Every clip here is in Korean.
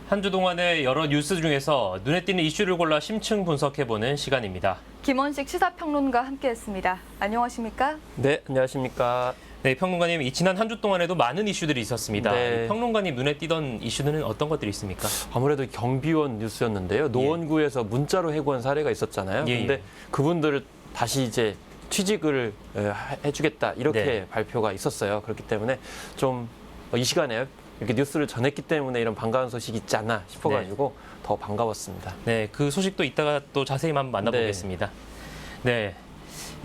한 주 동안의 여러 뉴스 중에서 눈에 띄는 이슈를 골라 심층 분석해보는 시간입니다. 김원식 시사평론가 함께했습니다. 안녕하십니까? 네, 안녕하십니까? 네, 평론가님, 지난 한 주 동안에도 많은 이슈들이 있었습니다. 네. 평론가님 눈에 띄던 이슈들은 어떤 것들이 있습니까? 아무래도 경비원 뉴스였는데요. 노원구에서 문자로 해고한 사례가 있었잖아요. 예, 근데 예. 그분들을 다시 이제 취직을 해주겠다 이렇게 네. 발표가 있었어요. 그렇기 때문에 좀 이 시간에 이렇게 뉴스를 전했기 때문에 이런 반가운 소식이 있지 않나 싶어가지고 더 반가웠습니다. 네, 그 소식도 이따가 또 자세히 한번 만나보겠습니다. 네.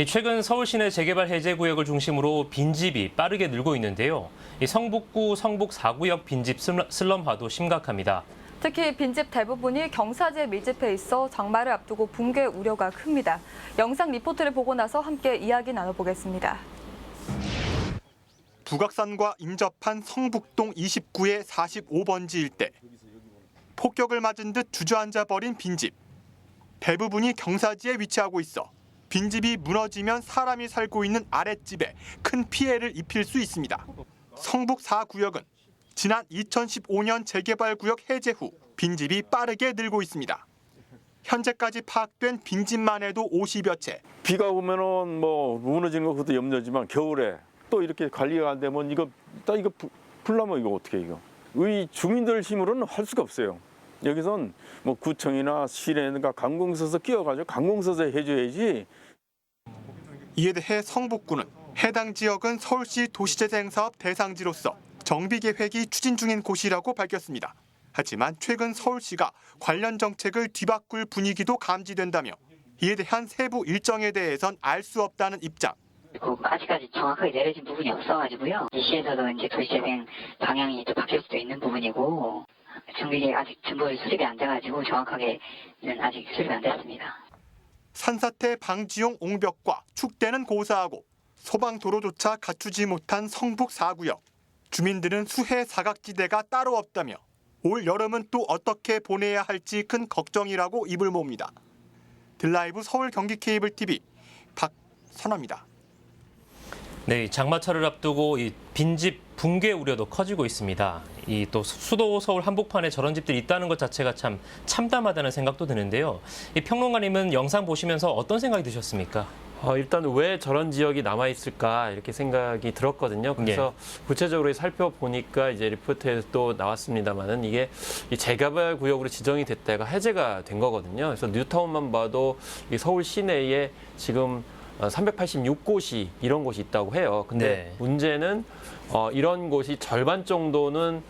최근 서울 시내 재개발 해제 구역을 중심으로 빈집이 빠르게 늘고 있는데요. 이 성북구 성북 4구역 빈집 슬럼화도 심각합니다. 특히 빈집 대부분이 경사지에 밀집해 있어 장마를 앞두고 붕괴 우려가 큽니다. 영상 리포트를 보고 나서 함께 이야기 나눠보겠습니다. 북악산과 인접한 성북동 29의 45번지 일대. 폭격을 맞은 듯 주저앉아 버린 빈집. 대부분이 경사지에 위치하고 있어 빈집이 무너지면 사람이 살고 있는 아랫집에 큰 피해를 입힐 수 있습니다. 성북 4구역은 지난 2015년 재개발 구역 해제 후 빈집이 빠르게 늘고 있습니다. 현재까지 파악된 빈집만 해도 50여 채. 비가 오면은 뭐 무너지는 거 그것도 염려지만 겨울에 또 이렇게 관리가 안 되면 이거 불나면 이거 어떻게 이거? 의 주민들 힘으로는 할 수가 없어요. 여기선 뭐 구청이나 시내가 관공서서 끼어가지고 관공서서 해줘야지. 이에 대해 성북구는 해당 지역은 서울시 도시재생사업 대상지로서 정비계획이 추진 중인 곳이라고 밝혔습니다. 하지만 최근 서울시가 관련 정책을 뒤바꿀 분위기도 감지된다며 이에 대한 세부 일정에 대해선 알 수 없다는 입장. 아직까지 정확하게 내려진 부분이 없어가지고요. 이 시에서도 이제 도시재생 방향이 또 바뀔 수도 있는 부분이고 정비계 아직 전부 수립이 안 돼가지고 정확하게는 아직 수립이 안 됐습니다. 산사태 방지용 옹벽과 축대는 고사하고 소방도로조차 갖추지 못한 성북 4구역. 주민들은 수해 사각지대가 따로 없다며 올 여름은 또 어떻게 보내야 할지 큰 걱정이라고 입을 모읍니다. 드라이브 서울 경기 케이블 TV 박선아입니다. 네, 장마철을 앞두고 이 빈집 붕괴 우려도 커지고 있습니다. 이 또 수도 서울 한복판에 저런 집들이 있다는 것 자체가 참 참담하다는 생각도 드는데요. 이 평론가님은 영상 보시면서 어떤 생각이 드셨습니까? 일단 왜 저런 지역이 남아있을까 이렇게 생각이 들었거든요. 그래서 구체적으로 살펴보니까 이제 리포트에도 나왔습니다만은 이게 이 재개발 구역으로 지정이 됐다가 해제가 된 거거든요. 그래서 뉴타운만 봐도 이 서울 시내에 지금 386곳이 이런 곳이 있다고 해요. 근데 네. 문제는 이런 곳이 절반 정도는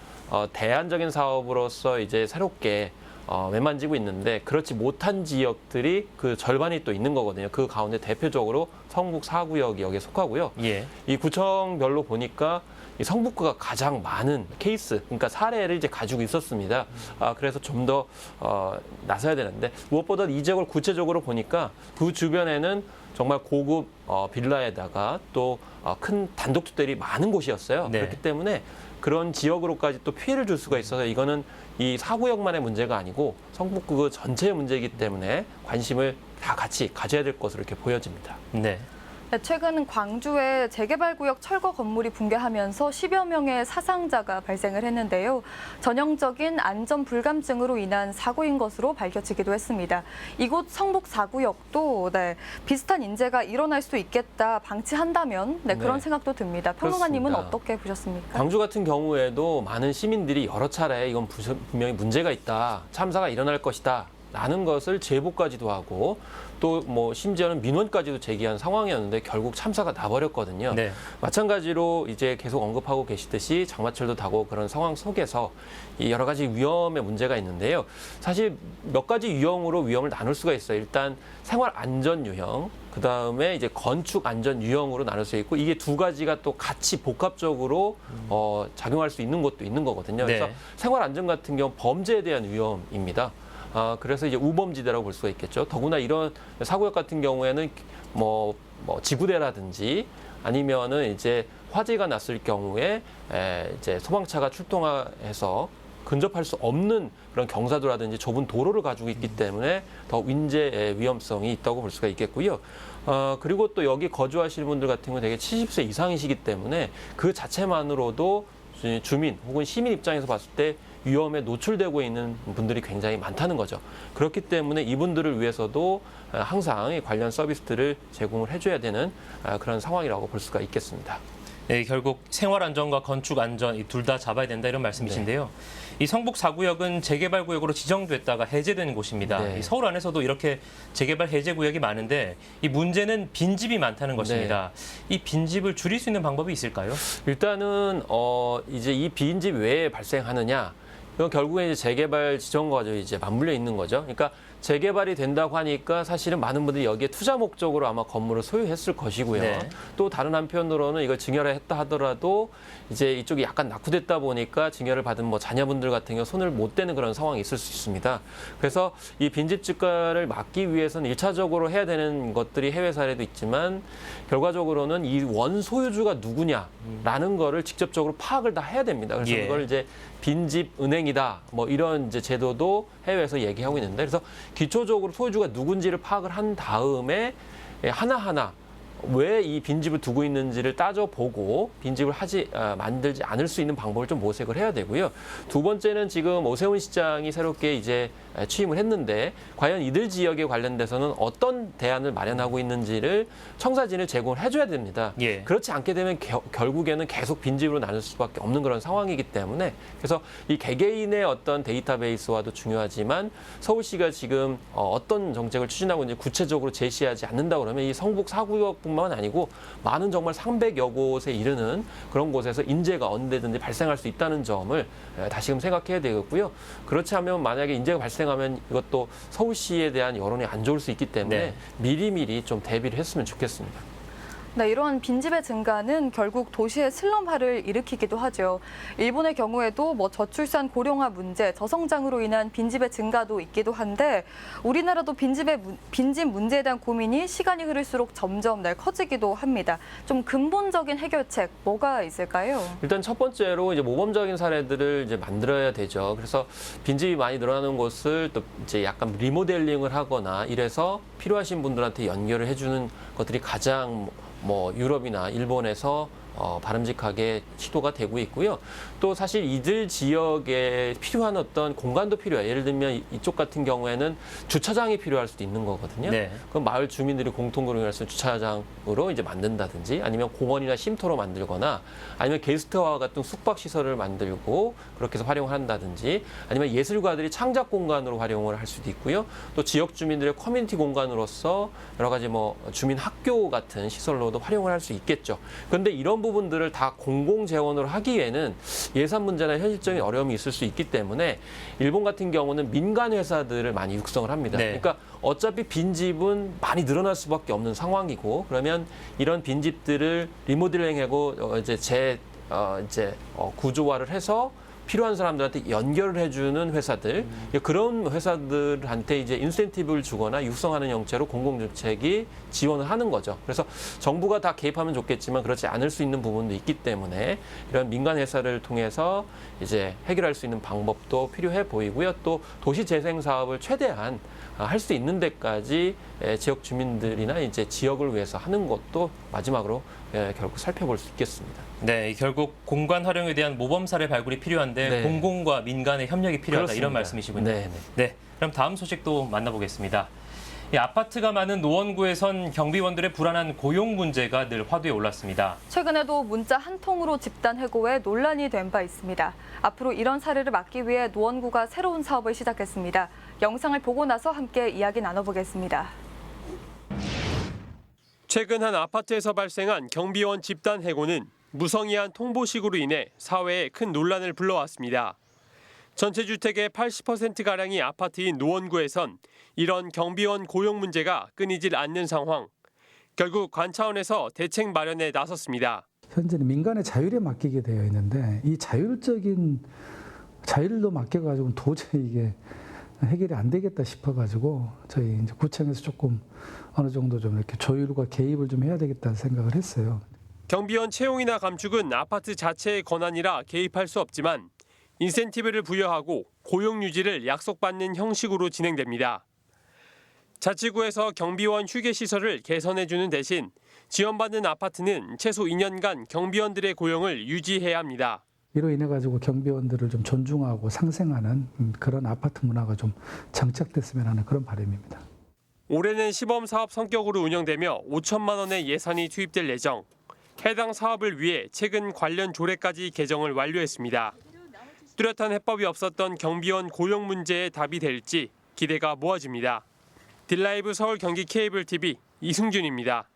대안적인 사업으로서 이제 새롭게 매만지고 있는데 그렇지 못한 지역들이 그 절반이 또 있는 거거든요. 그 가운데 대표적으로 성북 4구역이 여기에 속하고요. 예. 이 구청별로 보니까 이 성북구가 가장 많은 케이스, 그러니까 사례를 이제 가지고 있었습니다. 그래서 좀 더 나서야 되는데 무엇보다 이 지역을 구체적으로 보니까 그 주변에는 정말 고급 빌라에다가 또 큰 단독주택이 많은 곳이었어요. 네. 그렇기 때문에 그런 지역으로까지 또 피해를 줄 수가 있어서 이거는 이 4구역만의 문제가 아니고 성북구 전체의 문제이기 때문에 관심을 다 같이 가져야 될 것으로 이렇게 보여집니다. 네. 최근 광주에 재개발구역 철거 건물이 붕괴하면서 10여 명의 사상자가 발생을 했는데요. 전형적인 안전 불감증으로 인한 사고인 것으로 밝혀지기도 했습니다. 이곳 성북 4구역도 비슷한 인재가 일어날 수도 있겠다, 방치한다면 그런 네. 생각도 듭니다. 평론가님은 그렇습니다. 어떻게 보셨습니까? 광주 같은 경우에도 많은 시민들이 여러 차례 이건 분명히 문제가 있다, 참사가 일어날 것이다 라는 것을 제보까지도 하고 또 뭐 심지어는 민원까지도 제기한 상황이었는데 결국 참사가 나버렸거든요. 네. 마찬가지로 이제 계속 언급하고 계시듯이 장마철도 다가오고 그런 상황 속에서 이 여러 가지 위험의 문제가 있는데요. 사실 몇 가지 유형으로 위험을 나눌 수가 있어요. 일단 생활 안전 유형, 그다음에 이제 건축 안전 유형으로 나눌 수 있고 이게 두 가지가 또 같이 복합적으로 작용할 수 있는 것도 있는 거거든요. 그래서 네. 생활 안전 같은 경우 범죄에 대한 위험입니다. 그래서 이제 우범지대라고 볼 수가 있겠죠. 더구나 이런 사구역 같은 경우에는 뭐 지구대라든지 아니면은 이제 화재가 났을 경우에 이제 소방차가 출동해서 근접할 수 없는 그런 경사도라든지 좁은 도로를 가지고 있기 때문에 더 인재 위험성이 있다고 볼 수가 있겠고요. 그리고 또 여기 거주하시는 분들 같은 경우 되게 70세 이상이시기 때문에 그 자체만으로도 주민 혹은 시민 입장에서 봤을 때 위험에 노출되고 있는 분들이 굉장히 많다는 거죠. 그렇기 때문에 이분들을 위해서도 항상 관련 서비스들을 제공을 해줘야 되는 그런 상황이라고 볼 수가 있겠습니다. 네, 결국 생활 안전과 건축 안전 이 둘 다 잡아야 된다 이런 말씀이신데요. 이 성북 4구역은 재개발 구역으로 지정됐다가 해제된 곳입니다. 네. 이 서울 안에서도 이렇게 재개발 해제 구역이 많은데 이 문제는 빈집이 많다는 것입니다. 이 빈집을 줄일 수 있는 방법이 있을까요? 일단은 이제 이 빈집 왜 발생하느냐? 이건 결국에 이제 재개발 지정과 이제 맞물려 있는 거죠. 그러니까 재개발이 된다고 하니까 사실은 많은 분들이 여기에 투자 목적으로 아마 건물을 소유했을 것이고요. 네. 또 다른 한편으로는 이걸 증여를 했다 하더라도 이제 이쪽이 약간 낙후됐다 보니까 증여를 받은 뭐 자녀분들 같은 경우 손을 못 대는 그런 상황이 있을 수 있습니다. 그래서 이 빈집 집가를 막기 위해서는 1차적으로 해야 되는 것들이 해외 사례도 있지만 결과적으로는 이 원 소유주가 누구냐라는 거를 직접적으로 파악을 다 해야 됩니다. 그래서 예. 그걸 이제 빈집 은행이다 뭐 이런 이제 제도도 해외에서 얘기하고 있는데 그래서 기초적으로 소유주가 누군지를 파악을 한 다음에 하나하나 왜 이 빈집을 두고 있는지를 따져보고 빈집을 만들지 않을 수 있는 방법을 좀 모색을 해야 되고요. 두 번째는 지금 오세훈 시장이 새롭게 이제 취임을 했는데 과연 이들 지역에 관련돼서는 어떤 대안을 마련하고 있는지를 청사진을 제공을 해줘야 됩니다. 예. 그렇지 않게 되면 결국에는 계속 빈집으로 나눌 수밖에 없는 그런 상황이기 때문에 그래서 이 개개인의 어떤 데이터베이스와도 중요하지만 서울시가 지금 어떤 정책을 추진하고 있는지 구체적으로 제시하지 않는다 그러면 이 성북 4구역뿐만 아니고 많은 정말 300여 곳에 이르는 그런 곳에서 인재가 언제든지 발생할 수 있다는 점을 다시금 생각해야 되겠고요. 그렇지 않으면 만약에 인재가 발생하면 이것도 서울시에 대한 여론이 안 좋을 수 있기 때문에 네. 미리미리 좀 대비를 했으면 좋겠습니다. 네, 이러한 빈집의 증가는 결국 도시의 슬럼화를 일으키기도 하죠. 일본의 경우에도 저출산 고령화 문제, 저성장으로 인한 빈집의 증가도 있기도 한데 우리나라도 빈집 문제에 대한 고민이 시간이 흐를수록 점점 커지기도 합니다. 좀 근본적인 해결책 뭐가 있을까요? 일단 첫 번째로 이제 모범적인 사례들을 이제 만들어야 되죠. 그래서 빈집이 많이 늘어나는 곳을 또 이제 약간 리모델링을 하거나 이래서 필요하신 분들한테 연결을 해주는 것들이 가장 유럽이나 일본에서 바람직하게 시도가 되고 있고요. 또 사실 이들 지역에 필요한 어떤 공간도 필요해요. 예를 들면 이쪽 같은 경우에는 주차장이 필요할 수도 있는 거거든요. 네. 그럼 마을 주민들이 공통으로 이용할 수 있는 주차장으로 이제 만든다든지 아니면 공원이나 쉼터로 만들거나 아니면 게스트하우 같은 숙박 시설을 만들고 그렇게 해서 활용을 한다든지 아니면 예술가들이 창작 공간으로 활용을 할 수도 있고요. 또 지역 주민들의 커뮤니티 공간으로서 여러 가지 주민 학교 같은 시설로도 활용을 할 수 있겠죠. 그런데 이런 부분들을 다 공공 재원으로 하기에는 예산 문제나 현실적인 어려움이 있을 수 있기 때문에 일본 같은 경우는 민간 회사들을 많이 육성을 합니다. 네. 그러니까 어차피 빈집은 많이 늘어날 수밖에 없는 상황이고 그러면 이런 빈집들을 리모델링하고 구조화를 해서 필요한 사람들한테 연결을 해주는 회사들 그런 회사들한테 이제 인센티브를 주거나 육성하는 형태로 공공정책이 지원을 하는 거죠. 그래서 정부가 다 개입하면 좋겠지만 그렇지 않을 수 있는 부분도 있기 때문에 이런 민간 회사를 통해서 이제 해결할 수 있는 방법도 필요해 보이고요. 또 도시 재생 사업을 최대한 할 수 있는 데까지 지역 주민들이나 이제 지역을 위해서 하는 것도 마지막으로 결국 살펴볼 수 있겠습니다. 네, 결국 공간 활용에 대한 모범 사례 발굴이 필요한데 네. 공공과 민간의 협력이 필요하다 그렇습니다. 이런 말씀이시군요. 네. 네, 그럼 다음 소식도 만나보겠습니다. 이 아파트가 많은 노원구에선 경비원들의 불안한 고용 문제가 늘 화두에 올랐습니다. 최근에도 문자 한 통으로 집단 해고에 논란이 된 바 있습니다. 앞으로 이런 사례를 막기 위해 노원구가 새로운 사업을 시작했습니다. 영상을 보고 나서 함께 이야기 나눠보겠습니다. 최근 한 아파트에서 발생한 경비원 집단 해고는 무성의한 통보식으로 인해 사회에 큰 논란을 불러왔습니다. 전체 주택의 80%가량이 아파트인 노원구에선 이런 경비원 고용 문제가 끊이질 않는 상황. 결국 관 차원에서 대책 마련에 나섰습니다. 현재는 민간의 자율에 맡기게 되어 있는데 이 자율로 맡겨가지고 도저히 이게 해결이 안 되겠다 싶어가지고 저희 이제 구청에서 조금 어느 정도 좀 이렇게 조율과 개입을 좀 해야 되겠다는 생각을 했어요. 경비원 채용이나 감축은 아파트 자체의 권한이라 개입할 수 없지만 인센티브를 부여하고 고용 유지를 약속받는 형식으로 진행됩니다. 자치구에서 경비원 휴게 시설을 개선해주는 대신 지원받는 아파트는 최소 2년간 경비원들의 고용을 유지해야 합니다. 이로 인해 가지고 경비원들을 좀 존중하고 상생하는 그런 아파트 문화가 좀 정착됐으면 하는 그런 바람입니다. 올해는 시범 사업 성격으로 운영되며 5천만 원의 예산이 투입될 예정. 해당 사업을 위해 최근 관련 조례까지 개정을 완료했습니다. 뚜렷한 해법이 없었던 경비원 고용 문제에 답이 될지 기대가 모아집니다. 딜라이브 서울 경기 케이블 TV 이승준입니다.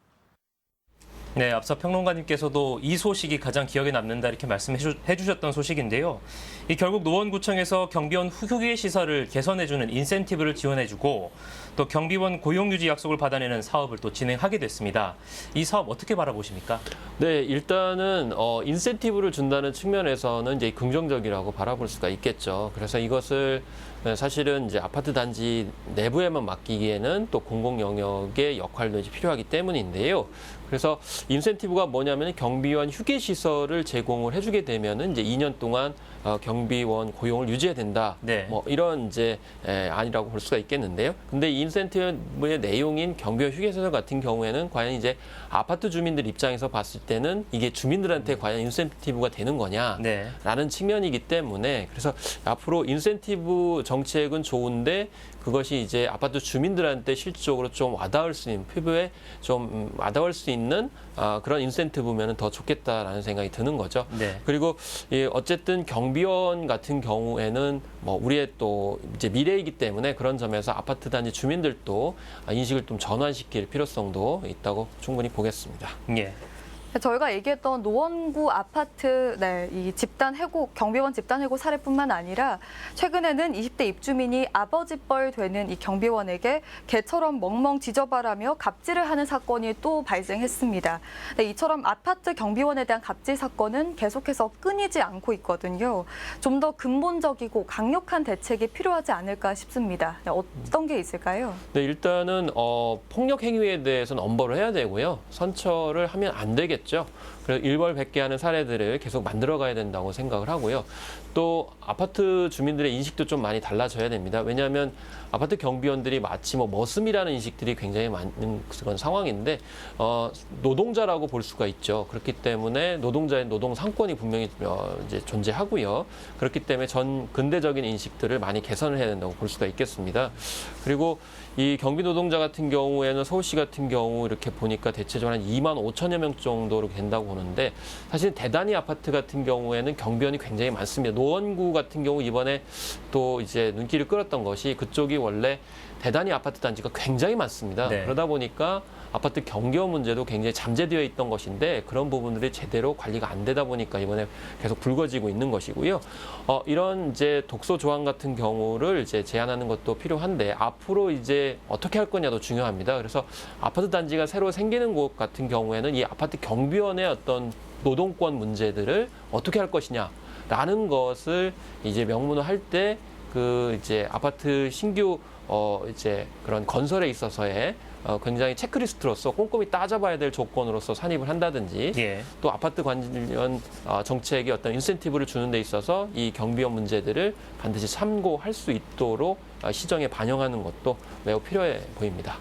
네, 앞서 평론가님께서도 이 소식이 가장 기억에 남는다 이렇게 말씀해 주셨던 소식인데요. 이 결국 노원구청에서 경비원 휴게 시설을 개선해주는 인센티브를 지원해주고 또 경비원 고용 유지 약속을 받아내는 사업을 또 진행하게 됐습니다. 이 사업 어떻게 바라보십니까? 네, 일단은 인센티브를 준다는 측면에서는 이제 긍정적이라고 바라볼 수가 있겠죠. 그래서 이것을 사실은 이제 아파트 단지 내부에만 맡기기에는 또 공공 영역의 역할도 이제 필요하기 때문인데요. 그래서 인센티브가 뭐냐면 경비원 휴게 시설을 제공을 해주게 되면은 이제 2년 동안 경비원 고용을 유지해야 된다. 네. 뭐 이런 이제 안이라고 볼 수가 있겠는데요. 근데 이 인센티브의 내용인 경비원 휴게 시설 같은 경우에는 과연 이제 아파트 주민들 입장에서 봤을 때는 이게 주민들한테 과연 인센티브가 되는 거냐라는 네. 측면이기 때문에 그래서 앞으로 인센티브 정책은 좋은데 그것이 이제 아파트 주민들한테 실질적으로 좀 와닿을 수 있는 피부에 좀 와닿을 수 있는 그런 인센티브면 더 좋겠다라는 생각이 드는 거죠. 네. 그리고 어쨌든 경비원 같은 경우에는 뭐 우리의 또 이제 미래이기 때문에 그런 점에서 아파트 단지 주민들도 인식을 좀 전환시킬 필요성도 있다고 충분히 보겠습니다. 예. 저희가 얘기했던 노원구 아파트 이 집단 해고 경비원 집단 해고 사례뿐만 아니라 최근에는 20대 입주민이 아버지뻘 되는 이 경비원에게 개처럼 멍멍 지져봐라며 갑질을 하는 사건이 또 발생했습니다. 네, 이처럼 아파트 경비원에 대한 갑질 사건은 계속해서 끊이지 않고 있거든요. 좀 더 근본적이고 강력한 대책이 필요하지 않을까 싶습니다. 네, 어떤 게 있을까요? 네, 일단은 폭력 행위에 대해서는 엄벌을 해야 되고요. 선처를 하면 안 되겠죠. 그래서 일벌백계하는 사례들을 계속 만들어가야 된다고 생각을 하고요. 또 아파트 주민들의 인식도 좀 많이 달라져야 됩니다. 왜냐하면 아파트 경비원들이 마치 뭐 머슴이라는 인식들이 굉장히 많은 그런 상황인데 노동자라고 볼 수가 있죠. 그렇기 때문에 노동자의 노동 상권이 분명히 이제 존재하고요. 그렇기 때문에 전 근대적인 인식들을 많이 개선을 해야 된다고 볼 수가 있겠습니다. 그리고 이 경비 노동자 같은 경우에는 서울시 같은 경우 이렇게 보니까 대체적으로 한 2만 5천여 명 정도로 된다고 보는데 사실 대단히 아파트 같은 경우에는 경비원이 굉장히 많습니다. 노원구 같은 경우 이번에 또 이제 눈길을 끌었던 것이 그쪽이 원래 대단히 아파트 단지가 굉장히 많습니다. 네. 그러다 보니까 아파트 경비원 문제도 굉장히 잠재되어 있던 것인데 그런 부분들이 제대로 관리가 안 되다 보니까 이번에 계속 불거지고 있는 것이고요. 이런 이제 독소 조항 같은 경우를 이제 제한하는 것도 필요한데 앞으로 이제 어떻게 할 거냐도 중요합니다. 그래서 아파트 단지가 새로 생기는 곳 같은 경우에는 이 아파트 경비원의 어떤 노동권 문제들을 어떻게 할 것이냐라는 것을 이제 명문을 할 때 그 이제 아파트 신규 이제 그런 건설에 있어서의 굉장히 체크리스트로서 꼼꼼히 따져봐야 될 조건으로서 산입을 한다든지 예. 또 아파트 관련 정책의 어떤 인센티브를 주는 데 있어서 이 경비원 문제들을 반드시 참고할 수 있도록 시정에 반영하는 것도 매우 필요해 보입니다.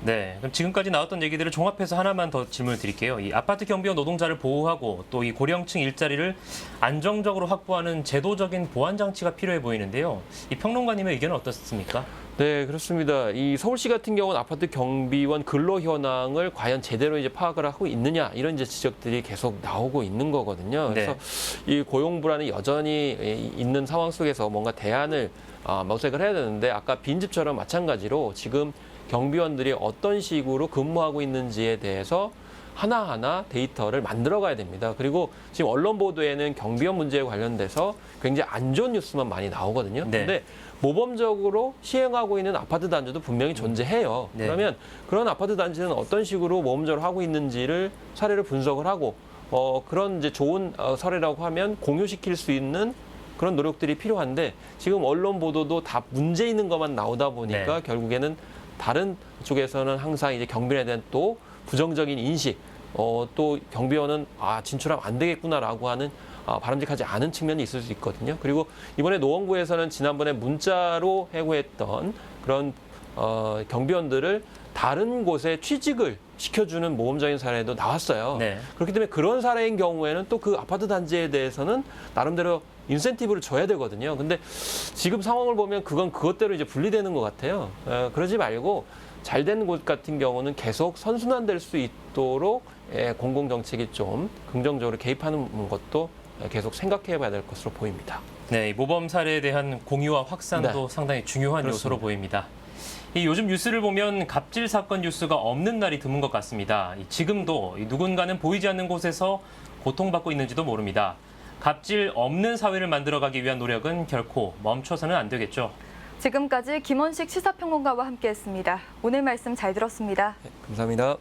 네, 그럼 지금까지 나왔던 얘기들을 종합해서 하나만 더 질문을 드릴게요. 이 아파트 경비원 노동자를 보호하고 또 이 고령층 일자리를 안정적으로 확보하는 제도적인 보완 장치가 필요해 보이는데요. 이 평론가님의 의견은 어떻습니까? 네, 그렇습니다. 이 서울시 같은 경우는 아파트 경비원 근로 현황을 과연 제대로 이제 파악을 하고 있느냐 이런 이제 지적들이 계속 나오고 있는 거거든요. 그래서 이 고용 불안이 여전히 있는 상황 속에서 뭔가 대안을 모색을 해야 되는데 아까 빈집처럼 마찬가지로 지금 경비원들이 어떤 식으로 근무하고 있는지에 대해서 하나하나 데이터를 만들어가야 됩니다. 그리고 지금 언론 보도에는 경비원 문제에 관련돼서 굉장히 안 좋은 뉴스만 많이 나오거든요. 네. 근데 모범적으로 시행하고 있는 아파트 단지도 분명히 존재해요. 네. 그러면 그런 아파트 단지는 어떤 식으로 모범적으로 하고 있는지를 사례를 분석을 하고 그런 이제 좋은 사례라고 하면 공유시킬 수 있는 그런 노력들이 필요한데 지금 언론 보도도 다 문제 있는 것만 나오다 보니까 네. 결국에는 다른 쪽에서는 항상 이제 경비원에 대한 또 부정적인 인식, 또 경비원은 진출하면 안 되겠구나라고 하는 바람직하지 않은 측면이 있을 수 있거든요. 그리고 이번에 노원구에서는 지난번에 문자로 해고했던 그런 경비원들을 다른 곳에 취직을 시켜주는 모범적인 사례도 나왔어요. 네. 그렇기 때문에 그런 사례인 경우에는 또 그 아파트 단지에 대해서는 나름대로 인센티브를 줘야 되거든요. 근데 지금 상황을 보면 그건 그것대로 이제 분리되는 것 같아요. 그러지 말고 잘 되는 곳 같은 경우는 계속 선순환될 수 있도록 공공정책이 좀 긍정적으로 개입하는 것도 계속 생각해 봐야 될 것으로 보입니다. 네, 이 모범 사례에 대한 공유와 확산도 네. 상당히 중요한 그렇습니다. 요소로 보입니다. 이 요즘 뉴스를 보면 갑질 사건 뉴스가 없는 날이 드문 것 같습니다. 지금도 누군가는 보이지 않는 곳에서 고통받고 있는지도 모릅니다. 갑질 없는 사회를 만들어가기 위한 노력은 결코 멈춰서는 안 되겠죠. 지금까지 김원식 시사평론가와 함께했습니다. 오늘 말씀 잘 들었습니다. 감사합니다.